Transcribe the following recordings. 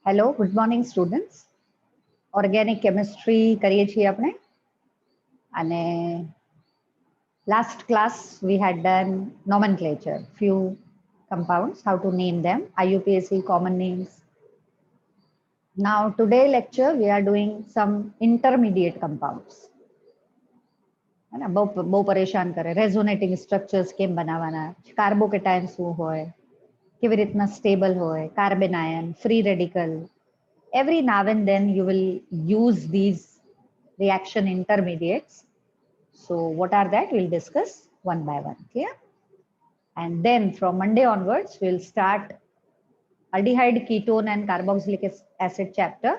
Hello, good morning students. Organic chemistry કરીએ છીએ આપણે અને last class we had done nomenclature, few compounds, how to name them, IUPAC common names. Now today lecture we are doing some intermediate compounds. है ना, બહુ પરેશાન કરે. Resonating structures કેમ બનાવવાના, કાર્બોકેટાયન શું હોય, કેવી રીતના સ્ટેબલ હોય, carbon ion, free radical. Every now and then you will use these reaction intermediates. So what are that? We'll discuss one by one. Clear? And then from Monday onwards, we'll start aldehyde, ketone and carboxylic acid chapter.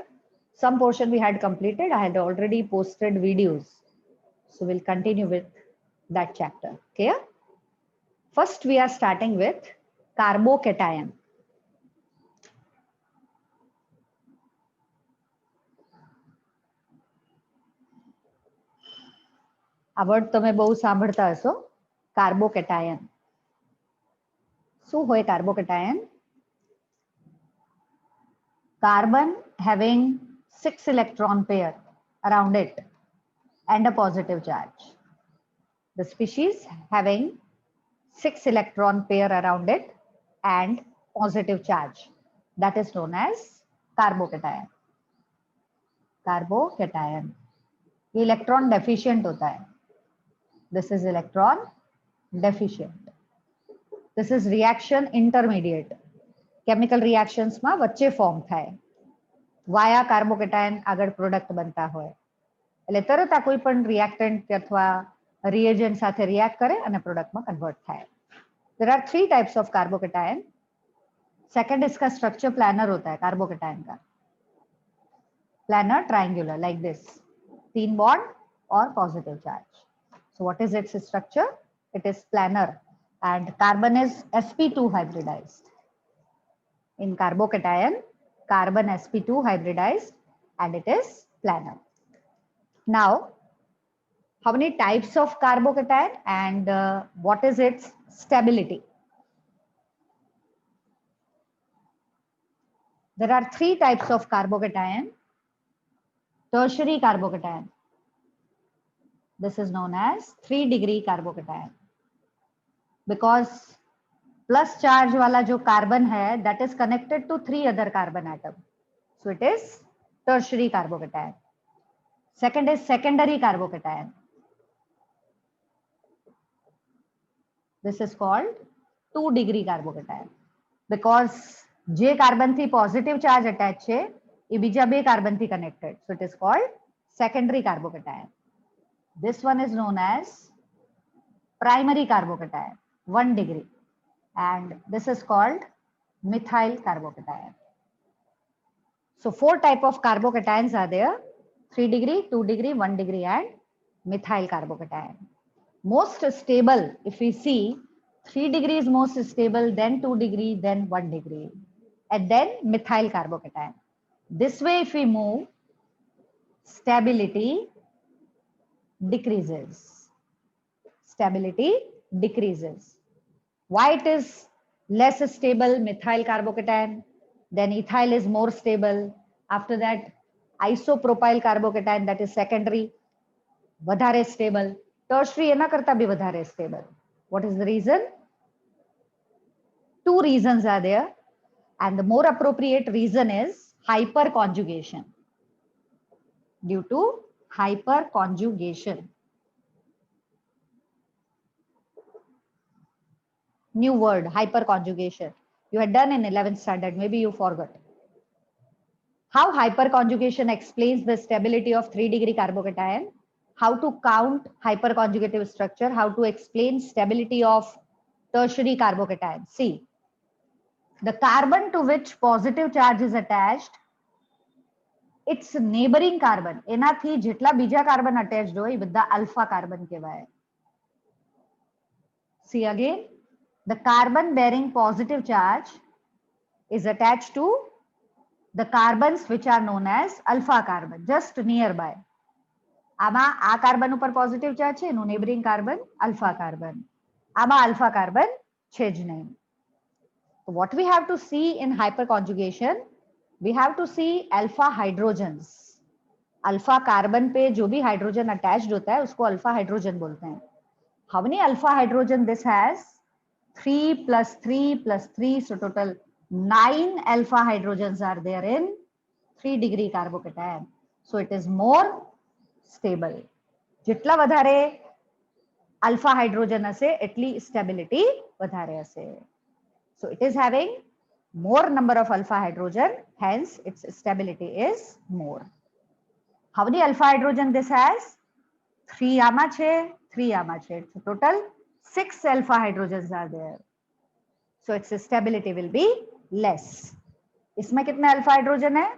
Some portion we had completed. I had already posted videos. So we'll continue with that chapter. Clear? First, we are starting with carbocation. આ word તમે બહુ સાંભળતા હશો, carbocation. શું હોય carbocation? Carbon having 6 electron pair around it and a positive charge. The species having 6 electron pair around it and positive charge. That is known as carbocation. Carbocation. ये electron deficient होता है. This is electron deficient. This is reaction intermediate. Chemical reactions માં વચ્ચે form થાય. વાયા carbocation આગળ product બનતા હોય. એટલે તરત આ કોઈ પણ રિએક્ટન્ટ અથવા રિએજન્ટ સાથે રિએક્ટ કરે અને પ્રોડક્ટમાં કન્વર્ટ થાય. There are 3 types of carbocation. Second, इसका स्ट्रक्चर प्लानर होता है कार्बोकेटायन का. Planar triangular like this. 3 bond or positive charge. So what is its structure? It is planar and carbon is sp2 hybridized. In carbocation, carbon sp2 hybridized and it is planar. Now, how many types of carbocation and what is its stability? There are 3 types of carbocation. Tertiary carbocation. This is known as 3-degree carbocation because plus charge वाला जो carbon है that is connected to 3 other carbon atom. So it is tertiary carbocation. Second is secondary carbocation. This is called 2-degree carbocation because જે carbon થી positive charge attach છે એ બીજા બે carbon થી connected. So it is called secondary carbocation. This one is known as primary carbocation, 1 degree, and this is called methyl carbocation. So 4 type of carbocations are there: 3 degree, 2 degree, 1 degree, and methyl carbocation. Most stable, if we see, 3 degree is most stable, then 2 degree, then 1 degree, and then methyl carbocation. This way, if we move, stability decreases. Stability decreases. Why it is less stable? Methyl carbocation, then ethyl is more stable. After that, isopropyl carbocation, that is secondary, વધારે stable. Tertiary એના કરતા બી વધારે stable. What is the reason? 2 reasons are there, and the more appropriate reason is hyperconjugation. Due to hyperconjugation. New word, hyperconjugation. You had done in 11th standard, maybe you forgot. How hyperconjugation explains the stability of 3-degree carbocation, how to count hyperconjugative structure, how to explain stability of tertiary carbocation. See, the carbon to which positive charge is attached, its neighboring carbon, એનાથી જેટલા બીજા carbon attached હોય એ બધા alpha carbon કહેવાય. See again, the carbon bearing positive charge is attached to the carbons which are known as alpha carbon, just nearby. આમાં આ carbon ઉપર positive charge છે, એનું નેબરિંગ કાર્બન alpha carbon. આમાં alpha carbon છે જ નહીં. What we have to see in hyperconjugation, we have to see alpha hydrogens. Alpha carbon पे जो भी हाइड्रोजन अटैच्ड होता है उसको अल्फा हाइड्रोजन बोलते हैं. How many alpha hydrogen this has? 3 plus 3 plus 3, so total 9 alpha hydrogens are there in 3 degree carbocation. So it is more stable. જેટલા વધારે alpha hydrogen હશે એટલી stability વધારે હશે. So it is having more number of alpha hydrogen, hence its stability is more. How many alpha hydrogen this has? 3 આમાં છે, 3 આમાં છે. So total 6 alpha hydrogens are there. So its stability will be less. इसमें कितने alpha hydrogen है?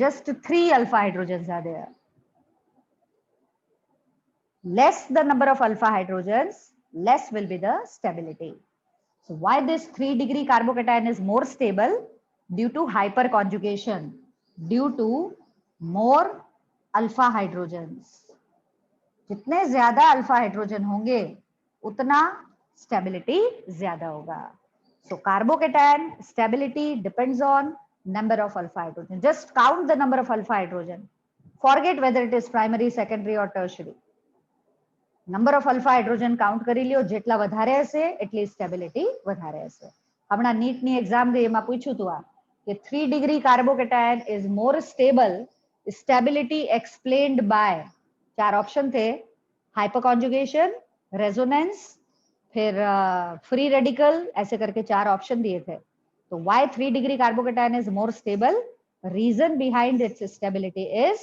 Just 3 alpha hydrogens are there. Less the number of alpha hydrogens, less will be the stability. So why this 3 degree carbocation is more stable? Due to hyperconjugation, due to more alpha hydrogens. जितने ज्यादा alpha hydrogen होंगे उतना stability ज्यादा होगा. So carbocation stability depends on number of alpha hydrogen. Just count the number of alpha hydrogen. Forget whether it is primary, secondary or tertiary. Number of alpha hydrogen count કરી લ્યો. જેટલા વધારે હશે એટલી સ્ટેબિલિટી વધારે હશે. હમણાં નીટની એક્ઝામ ગઈ એમાં પૂછ્યું હતું આ કે 3 degree carbocation is more stable. Stability explained by 4 option थे. हाइपरकॉन्जुगेशन, रेजोनेंस, फिर फ्री रेडिकल, ऐसे करके 4 ऑप्शन दिए थे. तो why 3 degree carbocation is more stable? Reason behind its stability is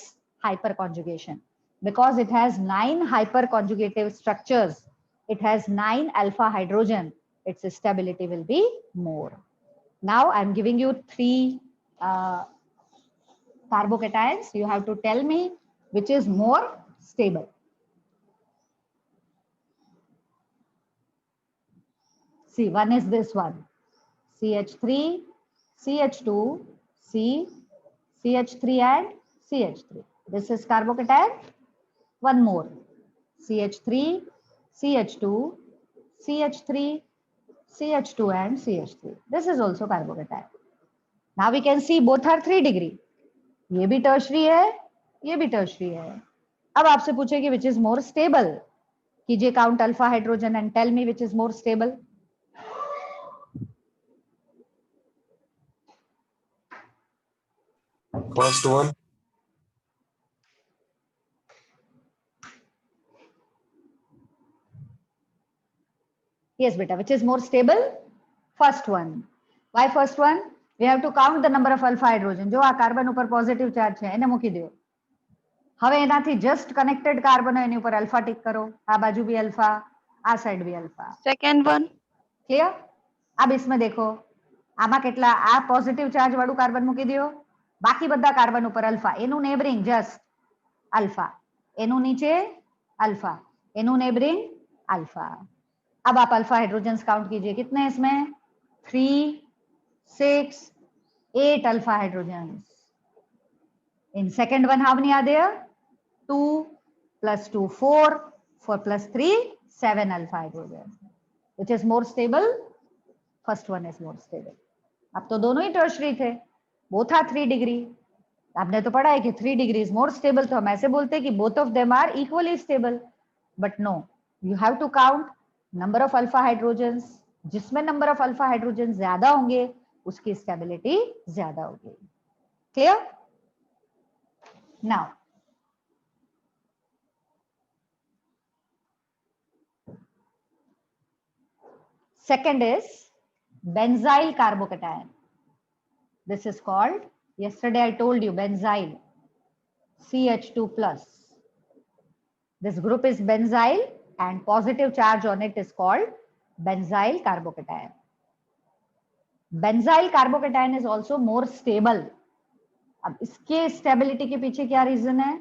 hyperconjugation, because it has 9 hyperconjugative structures. It has 9 alpha hydrogen. Its stability will be more. Now I'm giving you 3 carbocations. You have to tell me which is more stable. See, one is this one, CH3, CH2, C, CH3 and CH3. This is carbocation. One more, CH3, CH2, CH3, CH2 and CH3. This is also carbocation. Now we can see both are 3 degree. ये भी tertiary है, ये भी tertiary है. अब आपसे पूछे कि which is more stable. कीजिए count alpha hydrogen and tell me which is more stable. First one. Yes, beta. Which is more stable? First one. Why first one? We have to count the number of alpha hydrogen. जो आ carbon ऊपर positive charge है એને મૂકી દો. હવે એનાથી just connected carbon એની ઉપર alpha tick કરો. આ બાજુ भी અલ્ફા, આ સાઈડ भी અલ્ફા. Second one. ક્લિયર? अब इसमें देखो આમાં કેટલા, આ પોઝિટિવ ચાર્જ વાળું કાર્બન મૂકી દો. બાકી બધા કાર્બન ઉપર અલ્ફા. એનું નેબરિંગ જસ્ટ અલ્ફા. એનું નીચે અલ્ફા. એનું નેબરિંગ अल्फा. अब आप अल्फा हाइड्रोजन्स काउंट कीजिए. कितने इसमें? 3, 6, 8 alpha hydrogens. In second one, how many are there? 2 plus 2, 4, 4 plus 3, 7 alpha hydrogen. Which is more stable? First one is more stable. अब तो दोनों ही टर्शरी थे. Both are 3 degree. आपने तो पढ़ा है कि 3 degree is more stable, तो हम ऐसे बोलते हैं कि both of them are equally stable. But no, you have to count number of alpha hydrogens. जिसमें number of alpha hydrogens ज्यादा होंगे उसकी stability ज्यादा होगी. Clear? Now, second is benzyl carbocation. This is called, yesterday I told you, benzyl, CH2 plus. This group is benzyl and positive charge on it is called benzyl carbocation. Benzyl carbocation is also more stable. अब इसके stability के पीछे क्या reason है?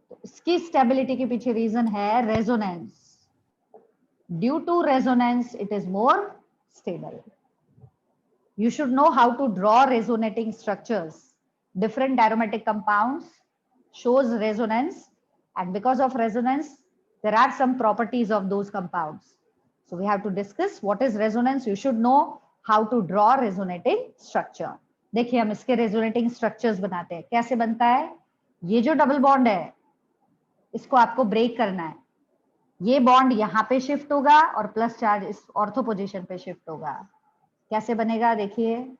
तो इसकी stability के पीछे रीजन है resonance. Due to resonance, it is more stable. You should know how to draw resonating structures. Different aromatic compounds shows resonance, and because of resonance, there are some properties of those compounds. So we have to discuss what is resonance. You should know how to draw resonating structure. देखिए हम इसके resonating structures बनाते हैं। कैसे बनता है? ये जो डबल बॉन्ड है इसको आपको ब्रेक करना है। ये बॉन्ड यहाँ पे शिफ्ट होगा और प्लस चार्ज इस ऑर्थो पोजीशन पे शिफ्ट होगा। कैसे बनेगा देखिए,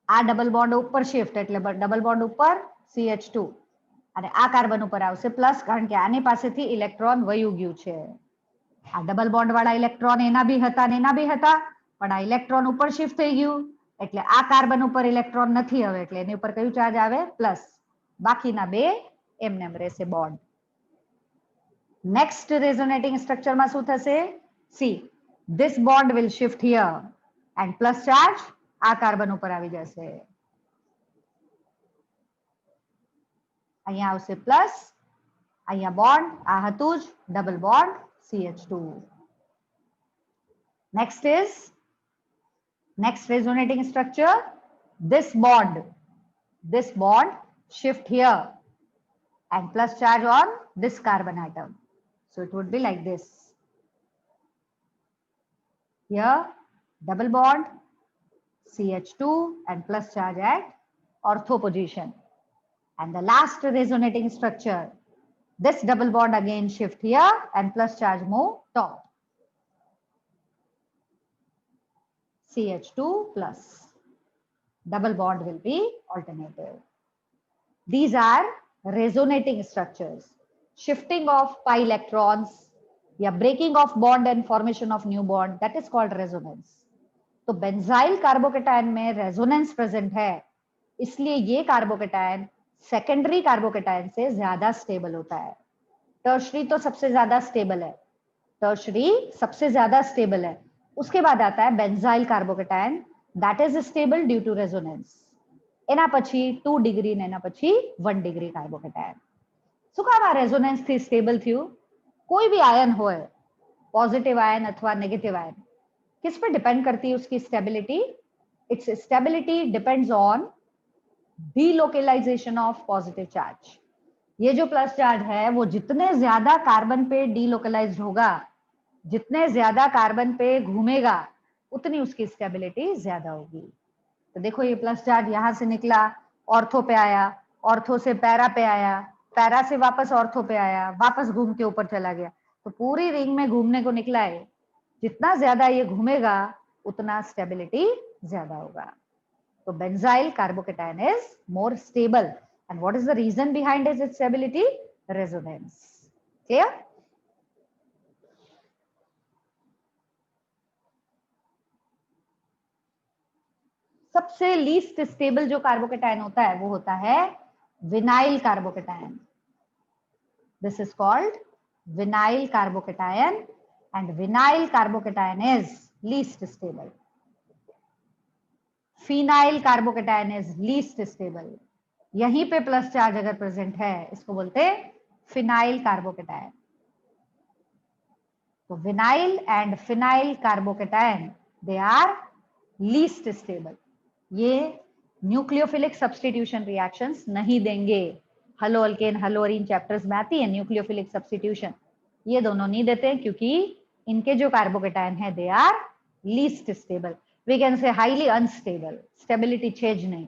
आ डबल बॉन्ड ऊपर शिफ्ट એટલે ડબલ બોન્ડ ઉપર CH2 અને આ કાર્બન ઉપર આવશે પ્લસ, કારણ કે આની પાસેથી ઇલેક્ટ્રોન વયું ગયું છે। આ ડબલ બોન્ડ વાળા ઇલેક્ટ્રોન એના બી હતા ને એના બી હતા, પણ આ ઇલેક્ટ્રોન ઉપર શિફ્ટ થઈ ગયું એટલે આ કાર્બન ઉપર ઇલેક્ટ્રોન નથી હવે, એટલે એની ઉપર કયું ચાર્જ આવે? પ્લસ। બાકીના બે એમનેમ રહેશે બોન્ડ। નેક્સ્ટ રેઝોનેટિંગ સ્ટ્રક્ચરમાં શું થશે? C, this bond will shift here and plus charge આ કાર્બન ઉપર આવી જશે। અહીંયા આવશે પ્લસ, અહીંયા બોન્ડ આ હતું જ double bond CH2। next is next resonating structure, this bond shift here and plus charge on this carbon atom, so it would be like this, here double bond CH2 and plus charge at ortho position, and the last resonating structure, this double bond again shift here and plus charge move top, CH2 plus, double bond will be alternative. These are resonating structures, shifting of pi electrons या breaking of bond and formation of new bond, that is called resonance। तो benzyl carbocation में resonance present है, इसलिए ये carbocation secondary carbocation से ज्यादा stable होता है। टर्शरी तो सबसे ज्यादा स्टेबल है, टर्शरी सबसे ज्यादा स्टेबल है, उसके बाद आता है benzyl carbocation, that is stable due to resonance. એના પછી 2 ડિગ્રી ને એના પછી 1 ડિગ્રી કાર્બોકેટાયન। શું કામ આ રેઝોનન્સ થી સ્ટેબલ થયું? કોઈ भी आयन હોય, पॉजिटिव आयन अथवा नेगेटिव आयन, किस पे डिपेंड करती है उसकी stability? Its stability depends on delocalisation of positive charge. ये जो प्लस चार्ज है वो जितने ज्यादा कार्बन पे डीलोकलाइज्ड होगा, जितने ज्यादा कार्बन पे घूमेगा, उतनी उसकी स्टेबिलिटी ज्यादा होगी। तो देखो ये प्लस चार्ज यहाँ से निकला, ऑर्थो पे आया, ऑर्थो से पैरा पे आया, पैरा से वापस ऑर्थो पे आया, वापस घूम के ऊपर चला गया, तो पूरी रिंग में घूमने को निकला है। जितना ज्यादा ये घूमेगा उतना स्टेबिलिटी ज्यादा होगा। तो benzyl carbocation is more stable, and what is the reason behind its stability? Resonance. Clear? सबसे लीस्ट स्टेबल जो कार्बोकेटायन होता है वो होता है vinyl carbocation. This is called vinyl carbocation, and vinyl carbocation is least stable. Phenyl carbocation is least stable. यहीं पे plus charge अगर प्रेजेंट है इसको बोलते हैं फिनाइल कार्बोकेटायन। तो vinyl and phenyl carbocation they are least stable. ये nucleophilic substitution reactions नहीं देंगे। Haloalkane haloarene chapters में आती है न्यूक्लियोफिलिक सब्स्टिट्यूशन, ये दोनों नहीं देते क्योंकि इनके जो कार्बोकेटायन है they are least stable, we can say highly unstable, stability change नहीं,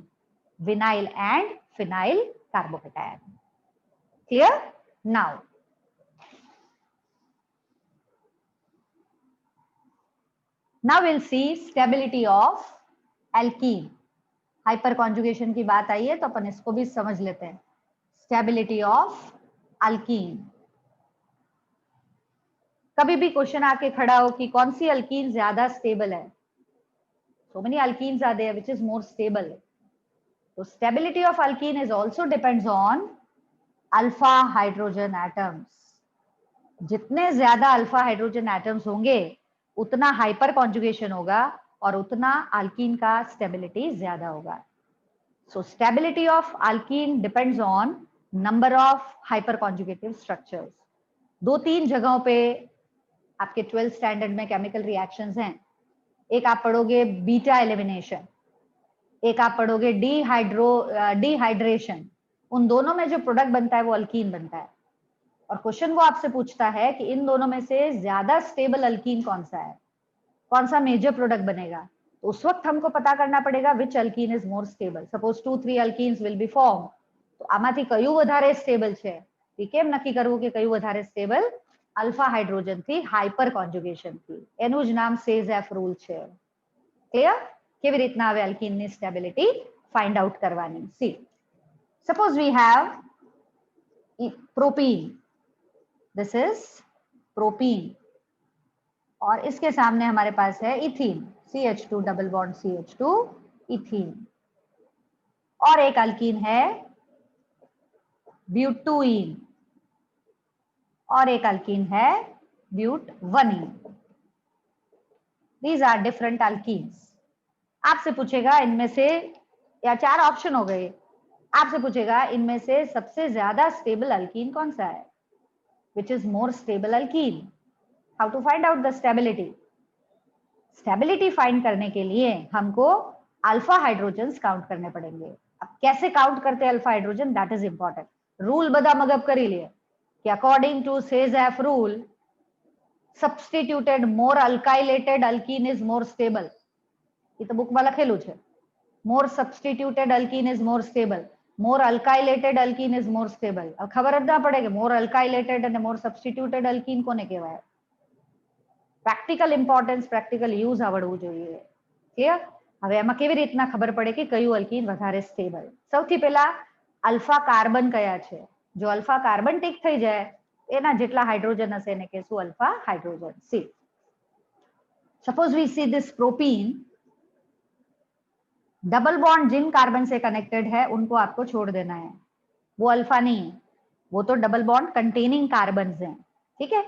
vinyl and phenyl carbocation. Clear? Now now will see stability of alkene. Hyperconjugation की बात आई है तो अपन इसको भी समझ लेते हैं। Stability of alkyne. कभी भी क्वेश्चन आके खड़ा हो कि कौन सी अल्कीन ज्यादा स्टेबल है, so many alkenes are there which is more stable, so stability of alkene is also depends on alpha hydrogen atoms। जितने ज्यादा अल्फा हाइड्रोजन एटम्स होंगे उतना हाइपर कॉन्जुगेशन होगा और उतना अल्कीन का स्टेबिलिटी ज्यादा होगा। So stability of alkyne depends on number of hyper conjugative structures. 2-3 जगहों पे आपके 12th स्टैंडर्ड में केमिकल रिएक्शंस हैं। एक आप पढ़ोगे बीटा एलिमिनेशन, एक आप पढ़ोगे डिहाइड्रेशन। उन दोनों में जो प्रोडक्ट बनता है वो अल्कीन बनता है, और क्वेश्चन वो आपसे पूछता है कि इन दोनों में से ज्यादा स्टेबल अल्कीन कौन सा है, कौन सा मेजर प्रोडक्ट बनेगा। तो उस वक्त हमको पता करना पड़ेगा which alkene is more stable. Suppose 2-3 alkenes will be form. તો આમાંથી કયું વધારે સ્ટેબલ છે એ કેમ નક્કી કરવું કે કયું વધારે સ્ટેબલ? અલ્ફા હાઇડ્રોજન થી હાઇપર કોન્જુગેશન થી. એનું જ નામ સેઝેફ રૂલ છે. ક્લિયર? કેવી રીતના હવે અલ્કીનની સ્ટેબિલિટી ફાઇન્ડ આઉટ કરવાની? C, suppose we have propene. This is propene और इसके सामने हमारे पास है ethene. CH2 double bond CH2 ethene. और एक अल्कीन है ब्यूटुइन और एक अल्कीन है ब्यूट-1इन. These are different alkenes. आपसे पूछेगा इनमें से, या 4 ऑप्शन हो गए, आपसे पूछेगा इनमें से सबसे ज्यादा स्टेबल अल्कीन कौन सा है? Which is more stable alkyne? How to find out the stability? Stability find करने के लिए हमको अल्फा हाइड्रोजन्स काउंट करने पड़ेंगे. अब कैसे काउंट करते हैं alpha hydrogen, that is important. Rule बदा मगब करी लिए कि according to Saytzeff rule substituted more alkylated alkene is more stable. ये तो बुक में लखेलू है. more substituted alkene is more stable. more alkylated alkene is more stable. अब खबर જ ના પડે કે more alkylated અને more substituted alkene કોને કહેવાય. પ્રેક્ટિકલ ઇમ્પોર્ટન્સ, પ્રેક્ટિકલ યુઝ આવડવું જોઈએ. ક્લિયર? હવે એમાં કેવી રીતના ખબર પડે કે કયું અલ્કીન વધારે સ્ટેબલ? સૌથી પહેલા અલ્ફા કાર્બન કયા છે? જો અલ્ફા કાર્બન ટીક થઈ જાય એના જેટલા હાઇડ્રોજન હશે એને કહેશું alpha hydrogen. See, suppose we see this propene. Double bond जिन कार्बन से कनेक्टेड है उनको आपको छोड़ देना है. वो अल्फा नहीं है, वो तो डबल बॉन्ड कंटेनिंग कार्बन हैं. ठीक है?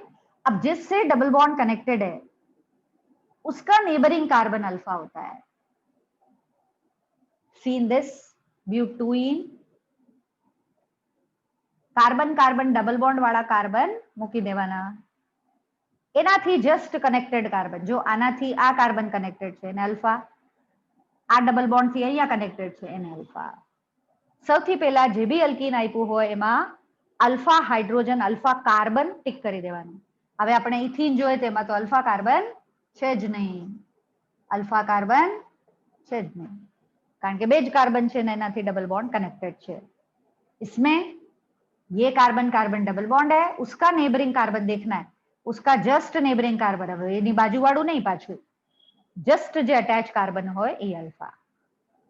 अब जिससे डबल बॉन्ड कनेक्टेड है उसका नेबरिंग कार्बन अल्फा होता है. Seen this butene. Carbon carbon double bond વાળા કાર્બન મૂકી દેવાના. એનાથી જસ્ટ કનેક્ટેડ કાર્બન, જો આનાથી આ કાર્બન કનેક્ટેડ છે એને અલ્ફા, આ ડબલ બોન્ડ થી અહીંયા કનેક્ટેડ છે એને અલ્ફા. સૌથી પહેલા જે બી અલ્કીન આપ્યું હોય એમાં alpha hydrogen, alpha carbon tick કરી દેવાનું. હવે આપણે ઇથીન જોઈએ તેમાં તો અલ્ફા કાર્બન છે જ નહીં. અલ્ફા કાર્બન છે જ નહીં કારણ કે બે જ કાર્બન છે ને એનાથી ડબલ બોન્ડ કનેક્ટેડ છે. इसमें ये कार्बन कार्बन डबल बॉन्ड है, उसका नेबरिंग कार्बन देखना है, उसका जस्ट नेबरिंग कार्बन है, એની બાજુવાળું નહીં પાછું, જસ્ટ જે અટેચ કાર્બન હોય એ અલ્ફા.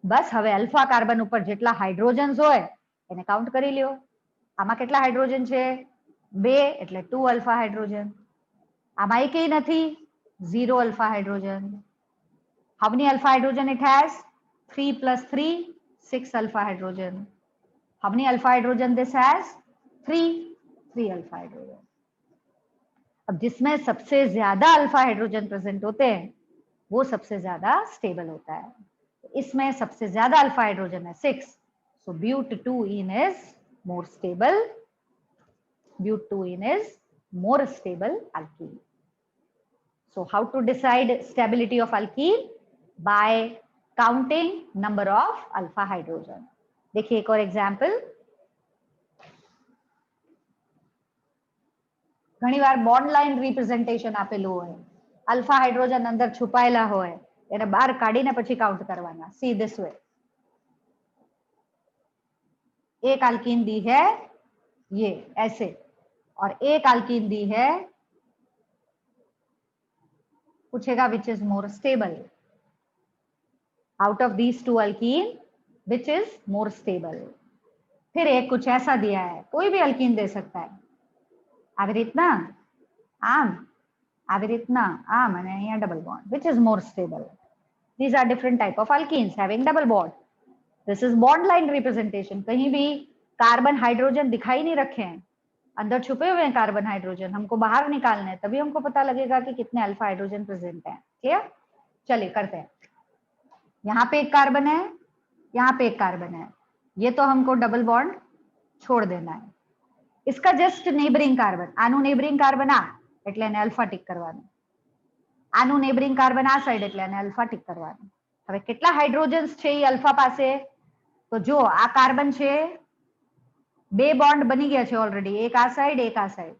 બસ હવે અલ્ફા કાર્બન ઉપર જેટલા હાઇડ્રોજન્સ હોય એને કાઉન્ટ કરી લ્યો. આમાં કેટલા હાઇડ્રોજન છે? 2 એટલે 2 અલ્ફા હાઇડ્રોજન. આમાં એકેય નથી, 0 alpha hydrogen. How many alpha hydrogen it has? 3 + 3 6 alpha hydrogen. How many alpha hydrogen this has? 3 alpha hydrogen. अब जिसमें सबसे ज्यादा अल्फा हाइड्रोजन प्रेजेंट होते हैं वो सबसे ज्यादा स्टेबल होता है. इसमें सबसे ज्यादा अल्फा हाइड्रोजन है 6. So but2ene is more stable. but2ene is more stable alkene. So how to decide stability of alkene? By counting number of alpha hydrogen. देखिए एक और एग्जाम्पल. ઘણી વાર બોન્ડ લાઇન રિપ્રેઝન્ટેશન આપેલું હોય, અલ્ફા હાઇડ્રોજન અંદર છુપાયેલા હોય, એને બહાર કાઢીને પછી કાઉન્ટ કરવાના. See this way. एक अल्कीन दी है ये ऐसे और एक अल्कीन दी है, पूछेगा which is more stable. Out of these 2 alkyne which is more stable. फिर एक कुछ ऐसा दिया है, कोई भी अल्कीन दे सकता है. આવી રીતના આમ, આવી રીતના આમ અને અહીંયા double bond. which is more stable? These are different type of alkenes having double bond. This is bond line representation. कहीं भी कार्बन हाइड्रोजन दिखाई नहीं रखे हैं, अंदर छुपे हुए हैं कार्बन हाइड्रोजन, हमको बाहर निकालने हैं, तभी हमको पता लगेगा कि कितने अल्फा हाइड्रोजन प्रेजेंट हैं. क्लियर? चलिए करते हैं. यहाँ पे एक कार्बन है, यहाँ पे एक कार्बन है, ये तो हमको डबल बॉन्ड छोड़ देना है. इसका जस्ट नेबरिंग कार्बन, आनु नेबरिंग कार्बन आ એટલે એને અલ્ફા ટીક કરવાનું, આનું નેબરિંગ કાર્બન આ સાઈડ એટલે એને અલ્ફા ટીક કરવાનું. હવે કેટલા હાઇડ્રોજન્સ છે એ અલ્ફા પાસે? તો જો આ કાર્બન છે, 2 बॉन्ड बनी गया છે ऑलरेडी, एक आ साइड एक आ साइड.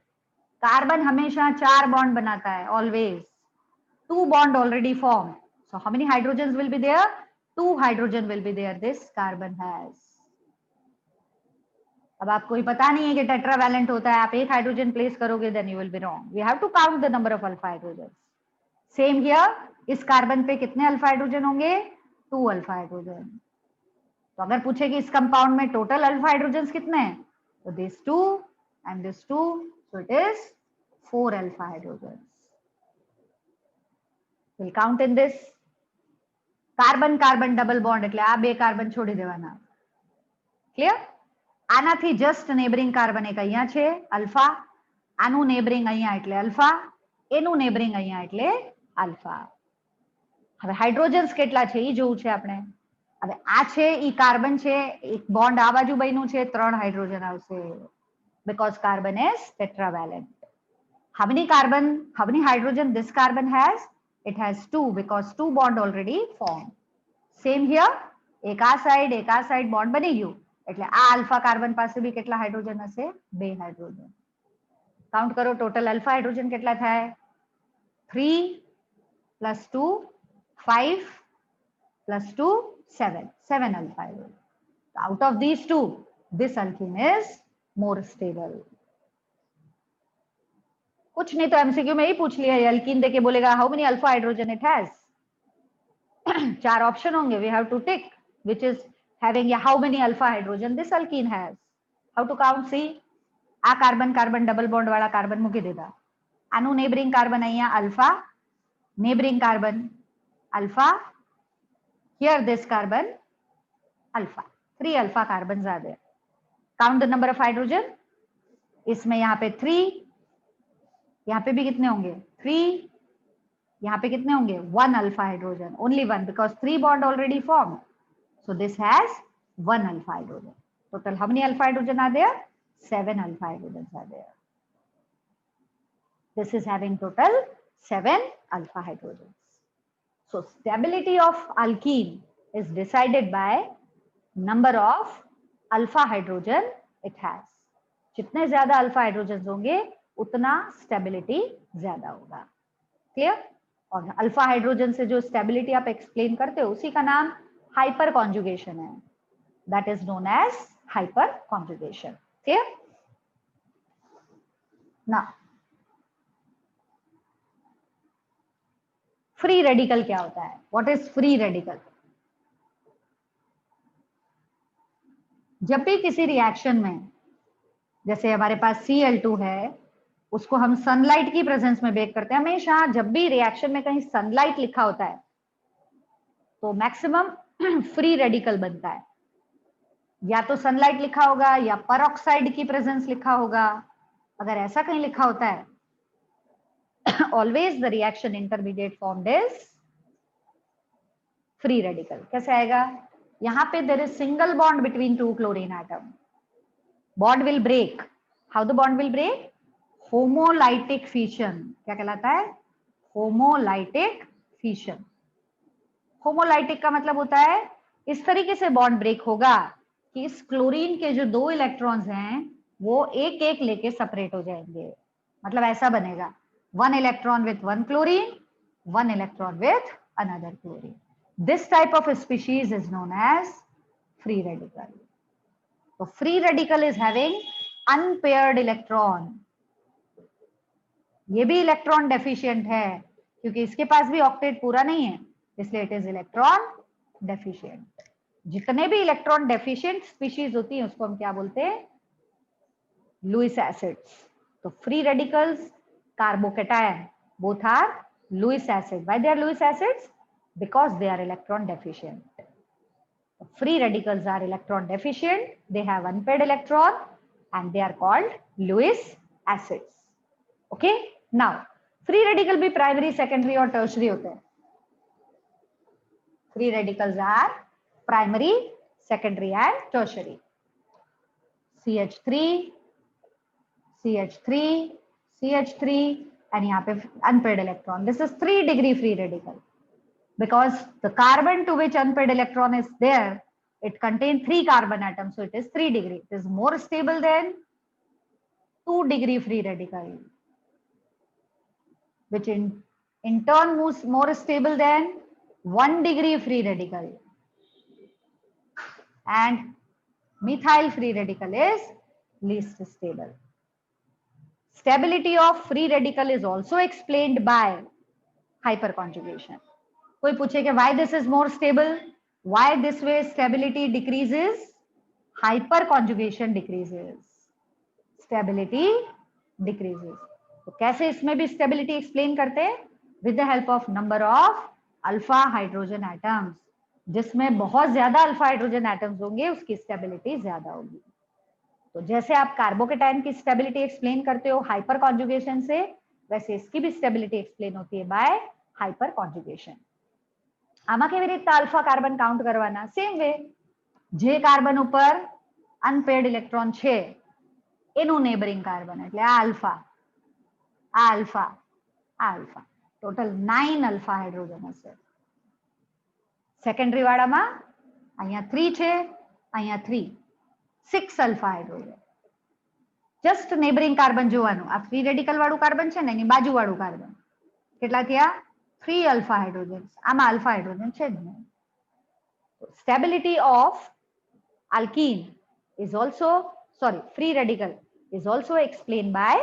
कार्बन हमेशा 4 बॉन्ड बनाता है always. 2 bond already form, So how many hydrogens will be there? 2 hydrogen will be there. This carbon has. अब आपको ही पता नहीं है कि टेट्रावैलेंट होता है, आप एक हाइड्रोजन प्लेस करोगे, then you will be wrong. We have to count the number of alpha hydrogen. Same here, इस कार्बन पे कितने अल्फा हाइड्रोजन होंगे? 2 अल्फा हाइड्रोजन. तो अगर पूछे कि इस कंपाउंड में टोटल अल्फा हाइड्रोजन कितने हैं, तो this 2 and this 2, so it is 4 alpha hydrogen. Will count in this. Carbon carbon double bond એટલે આ બે કાર્બન છોડી દેવાના. ક્લિયર? આનાથી જસ્ટ નેબરિંગ કાર્બન એક અહીંયા છે અલ્ફા, આનું નેબરિંગ અહીંયા એટલે અલ્ફા, એનું નેબરિંગ અહીંયા એટલે આલ્ફા. હવે હાઇડ્રોજન્સ કેટલા છે એ જોવું છે આપણે. હવે આ છે એ કાર્બન છે, એક બોન્ડ આ બાજુ બન્યું છે, 3 હાઇડ્રોજન આવશે because carbon is tetravalent. How many carbon, how many hydrogen this carbon has? It has 2 because 2 bond already formed. Same here, એક આ સાઈડ બોન્ડ બની ગયું એટલે આ આલ્ફા કાર્બન પાસે બી કેટલા હાઇડ્રોજન હશે? 2 હાઇડ્રોજન. કાઉન્ટ કરો ટોટલ અલ્ફા હાઇડ્રોજન કેટલા થાય? 3 + 2 5 + 2 7, 7 alpha hydrogen. Out of these two, this alkene is more stable. कुछ नहीं तो एमसीक्यू में ही पूछ लिया, अल्कीन देके बोलेगा how many alpha hydrogen it has. 4 option होंगे, we have to tick which is having how many alpha hydrogen this alkene has. How to count? See, आ कार्बन कार्बन डबल बॉन्ड वाला carbon મૂકી દીધા, આનું neighbouring carbon અહીંયા alpha, neighbouring carbon alpha, here this carbon alpha, 3 alpha carbon आ गए. Count the number of hydrogen. इसमें यहाँ पे 3, यहाँ पे भी कितने होंगे? 3, यहाँ पे कितने होंगे? 1 alpha hydrogen, only 1 because 3 bond already form. So this has 1 alpha hydrogen. Total how many alpha hydrogen are there? 7 alpha hydrogen are there. This is having total 7 alpha hydrogen. So stability of alkene is decided by number of alpha hydrogen it has. जितने ज्यादा alpha hydrogen होंगे उतना stability ज्यादा होगा. Clear? और alpha hydrogen से जो stability आप एक्सप्लेन करते हो उसी का नाम हाइपर कॉन्जुगेशन है. That is known as hyperconjugation. Clear? ना फ्री रेडिकल क्या होता है? What is free radical? जब भी किसी रिएक्शन में, जैसे हमारे पास Cl2 है, उसको हम सनलाइट की प्रेजेंस में बेक करते हैं. हमेशा जब भी रिएक्शन में कहीं सनलाइट लिखा होता है तो मैक्सिमम फ्री रेडिकल बनता है. या तो सनलाइट लिखा होगा या परऑक्साइड की प्रेजेंस लिखा होगा. अगर ऐसा कहीं लिखा होता है always the reaction intermediate formed is free radical. कैसे आएगा? यहाँ पे there is single bond between 2 chlorine atom. Bond will break. How the bond will break? Homolytic fission. क्या कहलाता है? Homolytic fission. Homolytic का मतलब होता है इस तरीके से बॉन्ड ब्रेक होगा कि इस क्लोरीन के जो 2 इलेक्ट्रॉन्स हैं वो एक एक लेके सेपरेट हो जाएंगे. मतलब ऐसा बनेगा 1 electron with 1 chlorine, 1 electron with another chlorine. This type of species is known as free radical. So free radical is having unpaired electron. ये भी इलेक्ट्रॉन डेफिशिएंट है क्योंकि इसके पास भी ऑक्टेट पूरा नहीं है, इसलिए इट इज इलेक्ट्रॉन डेफिशिएंट. जितने भी इलेक्ट्रॉन डेफिशिएंट स्पीशीज होती हैं उसको हम क्या बोलते हैं? Lewis acids. तो free radicals, carbocation, both are Lewis acid. Why they are Lewis acids? Because they are electron deficient. Free radicals are electron deficient. They have unpaired electron and they are called Lewis acids. Okay. Now, free radical भी primary, secondary और tertiary होते हैं. Free radicals are primary, secondary and tertiary. CH3, CH3, CH3 and यहाँ पे unpaired electron. This is 3 degree free radical because the carbon to which unpaired electron is there, it contains 3 carbon atoms, so it is 3 degree. It is more stable than 2 degree free radical, which in turn moves more stable than 1 degree free radical, and methyl free radical is least stable. Stability of free radical is also explained by hyperconjugation. कोई पूछे कि why this is more stable, why this way stability decreases, hyperconjugation decreases, stability decreases. तो कैसे इसमें भी stability explain करते हैं? With the help of number of alpha hydrogen atoms. जिसमें बहुत ज्यादा अल्फा हाइड्रोजन एटम्स होंगे उसकी स्टेबिलिटी ज्यादा होगी. तो जैसे आप कार्बोकेटाइन की स्टेबिलिटी एक्सप्लेन करते हो हाइपर कॉन्जुगेशन से, वैसे इसकी भी स्टेबिलिटी एक्सप्लेन होती है बाय हाइपर कॉन्जुगेशन. આમાં કેવી રીતે આલ્ફા કાર્બન કાઉન્ટ કરવાના? સેમ વે, જે કાર્બન ઉપર અનપેર્ડ ઇલેક્ટ્રોન છે એનું નેબરિંગ કાર્બન એટલે આ આલ્ફા, આ આલ્ફા, આ આલ્ફા. ટોટલ 9 અલ્ફા હાઇડ્રોજન હશે. સેકન્ડરી વાળામાં અહીંયા 3 છે, અહીંયા 3, 6 alpha hydrogen. Just neighbouring carbon જોવાનું. આ ફ્રી રેડિકલ વાળું કાર્બન છે ને એની બાજુ વાળું કાર્બન કેટલા થયા? 3 alpha hydrogens. આમાં alpha hydrogen છે જ નહીં. Stability of alkene is also, sorry, free radical is also explained by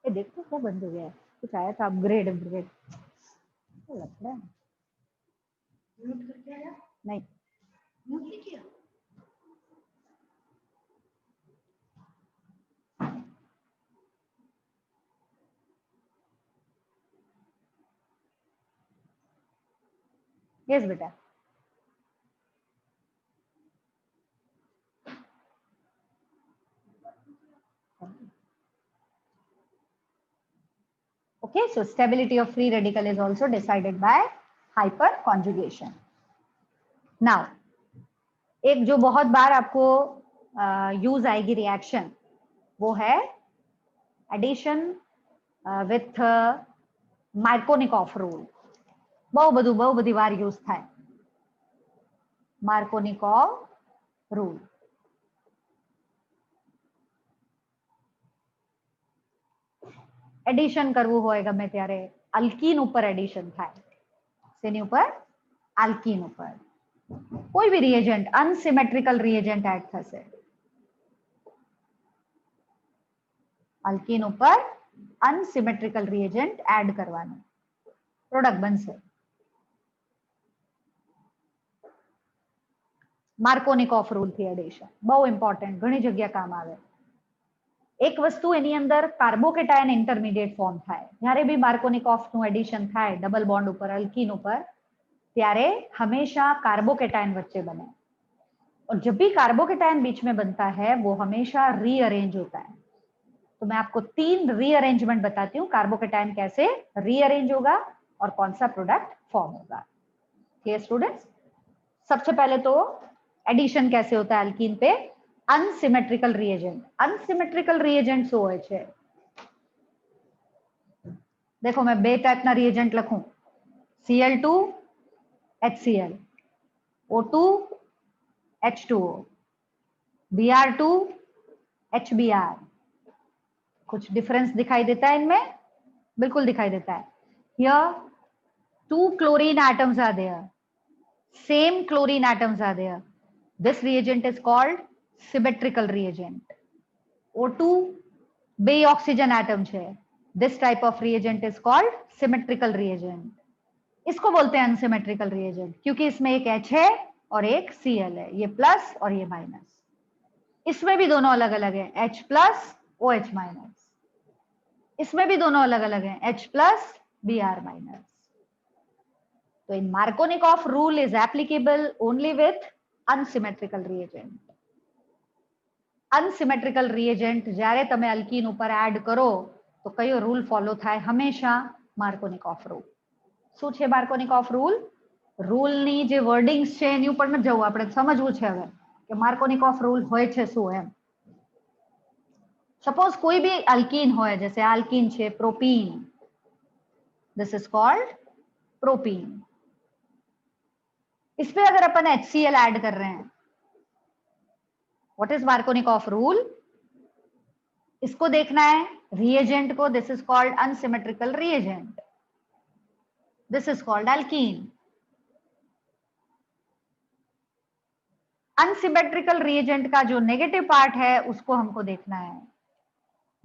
ये देखो क्या बंद हो गया है. कुछ आया था अपग्रेड, अपग्रेड लगता है. म्यूट करके आया? नहीं, म्यूट नहीं किया. यस बेटा. Okay, so stability of free radical is also decided by hyperconjugation. Now, एक जो बहुत बार आपको यूज आएगी रिएक्शन वो है एडिशन विथ मार्कोनिकॉफ रूल. बहु बधी वार यूज थाय मार्कोनिकॉफ रूल. एडिशन करવું હોય ગમે ત્યારે અલ્કીન ઉપર એડિશન થાય. શેની ઉપર? આલ્કીન ઉપર. કોઈ બી રિએજન્ટ અનસિમેટ્રિકલ રિએજન્ટ એડ થશે. અલ્કીન ઉપર અનસિમેટ્રિકલ રિએજન્ટ એડ કરવાનું, પ્રોડક્ટ બનશે. માર્કોનિકોફ રૂલ થી એડિશન બહુ ઇમ્પોર્ટન્ટ, ઘણી જગ્યા કામ આવે. એક વસ્તુ એની અંદર કાર્બોકેટાયન ઇન્ટરમીડિયેટ ફોર્મ થાય. જ્યારે બી માર્કોનિકોફ નું એડિશન થાય ડબલ બોન્ડ ઉપર અલ્કીન ઉપર, ત્યારે हमेशा कार्बोकेटायन बच्चे बने. और जब भी कार्बोकेटायन बीच में बनता है वो हमेशा रीअरेंज होता है. तो मैं आपको 3 रीअरेंजमेंट बताती हूँ कार्बोकेटायन कैसे रीअरेंज होगा और कौन सा प्रोडक्ट फॉर्म होगा. Clear students? सबसे पहले तो एडिशन कैसे होता है अल्कीन पे? Unsymmetrical reagent. अनसिमेट्रिकल रिएजेंट શું હોય છે? देखो मैं બે ટાઈપના રિએજન્ટ લખું, Cl2 HCl, O2 H2O, Br2 HBr. कुछ डिफरेंस दिखाई देता है इनमें? बिल्कुल दिखाई देता है. Here 2 chlorine atoms are there, same chlorine atoms are there. This reagent is called symmetrical reagent. O2 બે oxygen atom છે. This type of reagent is called symmetrical reagent. इसको बोलते हैं अनसिमेट्रिकल रिएजेंट क्योंकि इसमें एक H है और एक Cl है, ये प्लस और ये माइनस. इसमें भी दोनों अलग अलग है, H प्लस OH माइनस. इसमें भी दोनों अलग अलग है, H प्लस Br माइनस. तो इन Markovnikov rule is applicable only with unsymmetrical reagent. Unsymmetrical reagent જ્યારે તમે અલ્કીન ઉપર એડ કરો તો કયો રૂલ ફોલો થાય? હંમેશા Markovnikov rule. શું છે Markovnikov rule? રૂલની જે વર્ડિંગ્સ છે એની ઉપર ન જવું, આપણે સમજવું છે હવે કે Markovnikov rule હોય છે શું એમ. सपोज कोई भी अल्कीन हो, जैसे अल्कीन छे propene, this is called propene. इस पे अगर अपन HCl ऐड कर रहे हैं, व्हाट इज Markovnikov रूल? इसको देखना है रिएजेंट को. This is called unsymmetrical reagent, this is called alkyne. Unsymmetrical reagent का जो नेगेटिव पार्ट है उसको हमको देखना है.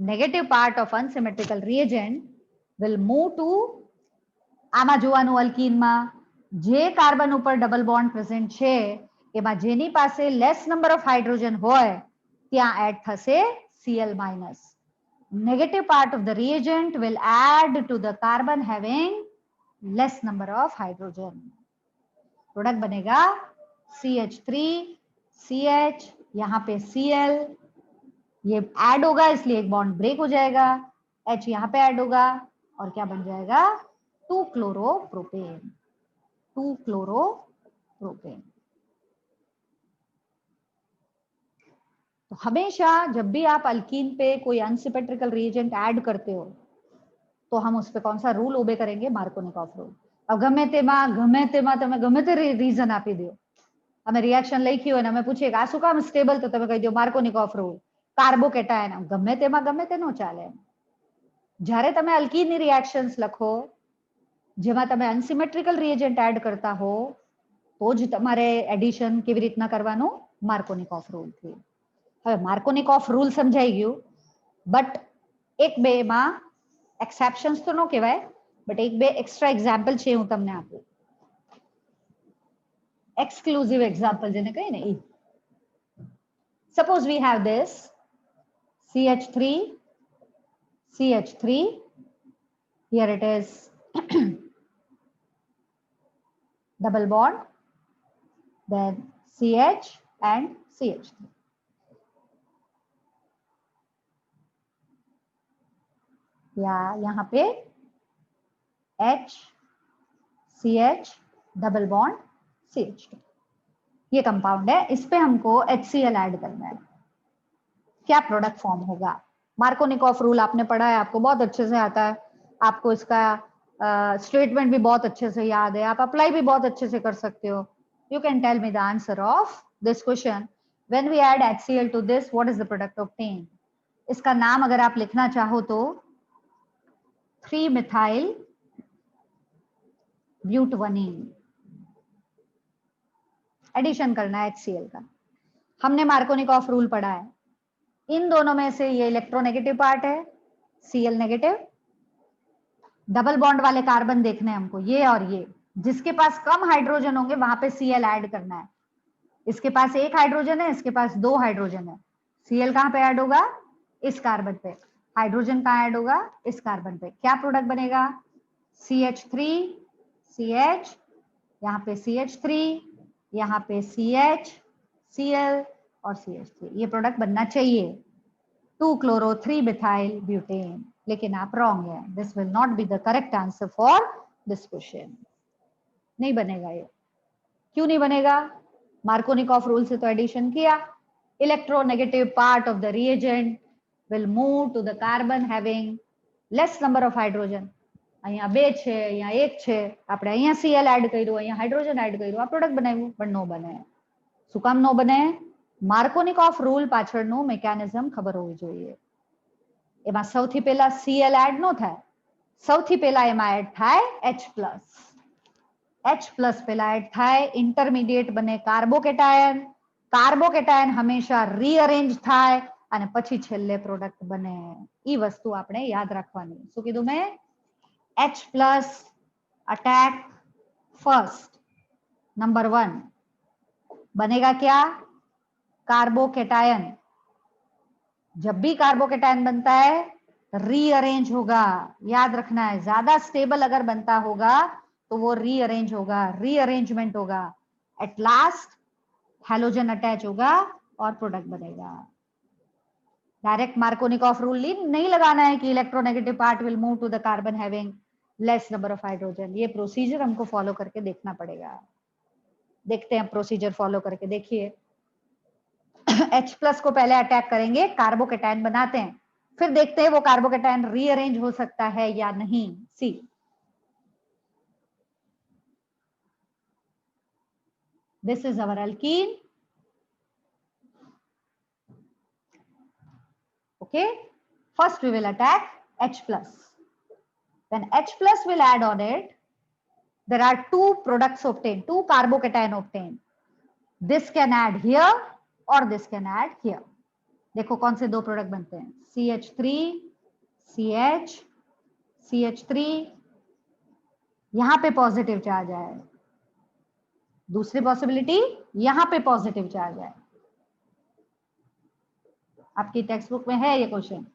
Negative part of unsymmetrical reagent will move to, આમાં જોવાનું અલ્કીનમાં જે કાર્બન ઉપર ડબલ બોન્ડ પ્રેઝન્ટ છે એમાં જેની પાસે લેસ નંબર ઓફ હાઇડ્રોજન હોય ત્યાં એડ થશે Cl minus. Negative part of the reagent will add to the carbon having less number of hydrogen. Product बनेगा CH3 CH, यहाँ पे Cl, ये ऐड होगा इसलिए एक बॉन्ड ब्रेक हो जाएगा, H यहाँ पे ऐड होगा और क्या बन जाएगा? 2-chloro-propane. 2-chloro-propane. तो हमेशा जब भी आप अल्कीन पे कोई अनसिमेट्रिकल रिएजेंट ऐड करते हो तो हम उस पे कौन सा रूल ओबे करेंगे? Markovnikov rule. अब गमे तेमा તમે ગમે તે રીઝન આપી દો, અમે રિએક્શન લખી હોય ને અમે પૂછીએ કે આ શું કામ સ્ટેબલ, તો તમે કહી દો Markovnikov રૂલ. કાર્બોકેટાયન, ગમે તે નો ચાલે. જ્યારે તમે અલ્કીનની રિએક્શન્સ લખો જેમાં તમે અનસિમેટ્રિકલ રિએજન્ટ એડ કરતા હો તો જ તમારે એડિશન કેવી રીતના કરવાનું? Markovnikov રૂલથી. હવે Markovnikov રૂલ સમજાઈ ગયું, બટ એક બે માં એક્સેપ્શન્સ તો નો કહેવાય, બટ એક બે એક્સ્ટ્રા એક્ઝામ્પલ છે હું તમને આપું. એક્સક્લુઝિવ એક્ઝામ્પલ જેને કહીએ ને એ. Suppose we have this CH3 CH3, here it is double bond, then CH and CH3. या यहाँ पे H CH double bond CH2, ये कंपाउंड है, इस पे हमको HCl ऐड करना है. क्या प्रोडक्ट फॉर्म होगा? Markovnikov रूल आपने पढ़ा है, आपको बहुत अच्छे से आता है, आपको इसका स्टेटमेंट भी बहुत अच्छे से याद है, आप अप्लाई भी बहुत अच्छे से कर सकते हो. You can tell me the answer of this question. When we add HCl to this, what is the product obtain? इसका नाम अगर आप लिखना चाहो तो 3-methyl butanene. एडिशन करना है HCl का. हमने Markovnikov रूल पढ़ा है. इन दोनों में से ये इलेक्ट्रोनेगेटिव पार्ट है, Cl नेगेटिव. डबल बॉन्ड वाले कार्बन देखने हैं हमको, ये और ये. जिसके पास कम हाइड्रोजन होंगे वहां पे Cl ऐड करना है. इसके पास एक हाइड्रोजन है, इसके पास 2 हाइड्रोजन है. Cl कहां पे ऐड होगा? इस कार्बन पे. हाइड्रोजन कहां ऐड होगा? इस कार्बन पे. क्या प्रोडक्ट बनेगा? CH3 CH, यहाँ पे CH3, यहाँ पे CH Cl और CH3. ये प्रोडक्ट बनना चाहिए 2-chloro-3-methyl butane. लेकिन आप रॉन्ग है. This will not be the correct answer for this question. नहीं बनेगा ये. क्यों नहीं बनेगा? Markovnikov रूल से तो एडिशन किया. Electronegative part of the reagent will move to the carbon having less number of hydrogen. અહીંયા 2 છે, અહીંયા 1 છે, આપણે અહીંયા Cl એડ કર્યું, અહીંયા હાઇડ્રોજન એડ કર્યું, આ પ્રોડક્ટ બનાવ્યું, પણ નો બને. શું કામ નો બને? Markovnikov રૂલ પાછળનું મેકેનિઝમ ખબર હોવી જોઈએ. એમાં સૌથી પહેલા Cl એડ નો થાય, સૌથી પહેલા એમાં એડ થાય H+. H+ પહેલા એડ થાય, इंटरमीडिएट बने कार्बोकेटायन. कार्बोकेटायन हमेशा रीअरेंज થાય અને પછી છેલ્લે પ્રોડક્ટ બને. ઈ વસ્તુ આપણે યાદ રાખવાની. શું કીધું મેં? H+ अटैक फर्स्ट, नंबर 1 बनेगा क्या? कार्बोकेटायन. जब भी कार्बोकेटायन बनता है रीअरेंज होगा, याद रखना है. ज्यादा स्टेबल अगर बनता होगा तो वो रीअरेंज होगा, रीअरेंजमेंट होगा, एट लास्ट हैलोजन अटैच होगा और प्रोडक्ट बनेगा। डायरेक्ट मार्कोनिकॉफ रूल नहीं लगाना है कि electronegative part will move to the carbon having less number of hydrogen. ये प्रोसीजर हमको फॉलो करके देखना पड़ेगा। देखते हैं प्रोसीजर फॉलो करके, देखिए H प्लस को पहले अटैक करेंगे, कार्बोकेटायन बनाते हैं, फिर देखते हैं वो कार्बोकेटायन रीअरेंज हो सकता है या नहीं। See this is our alkene. Okay, first we will attack H plus. When H plus will add on it, there are two products obtained, two carbocation obtained. This can add here or this can add here. देखो कौन से दो product बनते हैं, CH3 CH CH3, यहां पे positive charge आए, दूसरी पॉसिबिलिटी यहां पे पॉजिटिव चार्ज आए। आपकी टेक्स्ट बुक में है ये क्वेश्चन,